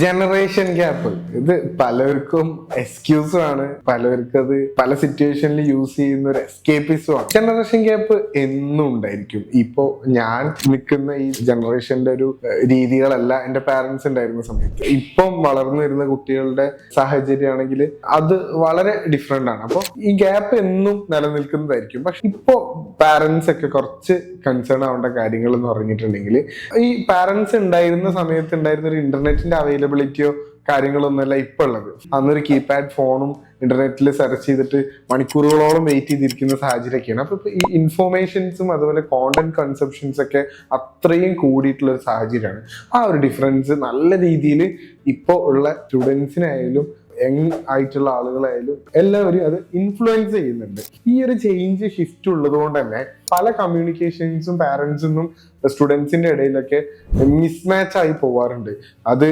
Generation gap ഇത് പലർക്കും എക്സ്ക്യൂസും ആണ്, പലർക്കും അത് പല സിറ്റുവേഷനിൽ യൂസ് ചെയ്യുന്ന ഒരു എസ്കേപ്പിസും ആണ്. ജനറേഷൻ ഗ്യാപ്പ് എന്നും ഉണ്ടായിരിക്കും. ഇപ്പോ ഞാൻ നിൽക്കുന്ന ഈ ജനറേഷന്റെ ഒരു രീതികളല്ല എന്റെ പാരന്റ്സ് ഉണ്ടായിരുന്ന സമയത്ത്. ഇപ്പം വളർന്നു വരുന്ന കുട്ടികളുടെ സാഹചര്യമാണെങ്കിൽ അത് വളരെ ഡിഫറെന്റ് ആണ്. അപ്പോൾ ഈ ഗ്യാപ്പ് എന്നും നിലനിൽക്കുന്നതായിരിക്കും. പക്ഷെ ഇപ്പോ പാരന്റ്സ് ഒക്കെ കുറച്ച് കൺസേൺ ആവേണ്ട കാര്യങ്ങൾ എന്ന് പറഞ്ഞിട്ടുണ്ടെങ്കിൽ, ഈ പാരന്റ്സ് ഉണ്ടായിരുന്ന സമയത്ത് ഉണ്ടായിരുന്ന ഒരു ഇന്റർനെറ്റിന്റെ അവൈലബിലിറ്റിയോ കാര്യങ്ങളൊന്നുമല്ല ഇപ്പൊ ഉള്ളത്. അന്നൊരു കീപാഡ് ഫോണും ഇന്റർനെറ്റിൽ സെർച്ച് ചെയ്തിട്ട് മണിക്കൂറുകളോളം വെയിറ്റ് ചെയ്തിരിക്കുന്ന സാഹചര്യമൊക്കെയാണ്. അപ്പൊ ഈ ഇൻഫോർമേഷൻസും അതുപോലെ കോണ്ടന്റ് കൺസെപ്ഷൻസ് ഒക്കെ അത്രയും കൂടിയിട്ടുള്ള ഒരു സാഹചര്യമാണ്. ആ ഒരു ഡിഫറൻസ് നല്ല രീതിയിൽ ഇപ്പോൾ ഉള്ള സ്റ്റുഡൻസിനായാലും യങ് ആയിട്ടുള്ള ആളുകളായാലും എല്ലാവരും അത് ഇൻഫ്ലുവൻസ് ചെയ്യുന്നുണ്ട്. ഈ ഒരു ചേഞ്ച് ഷിഫ്റ്റ് ഉള്ളത് കൊണ്ട് തന്നെ പല കമ്മ്യൂണിക്കേഷൻസും പാരന്റ്സിനും സ്റ്റുഡൻസിന്റെ ഇടയിലൊക്കെ മിസ്മാച്ച് ആയി പോവാറുണ്ട്. അത്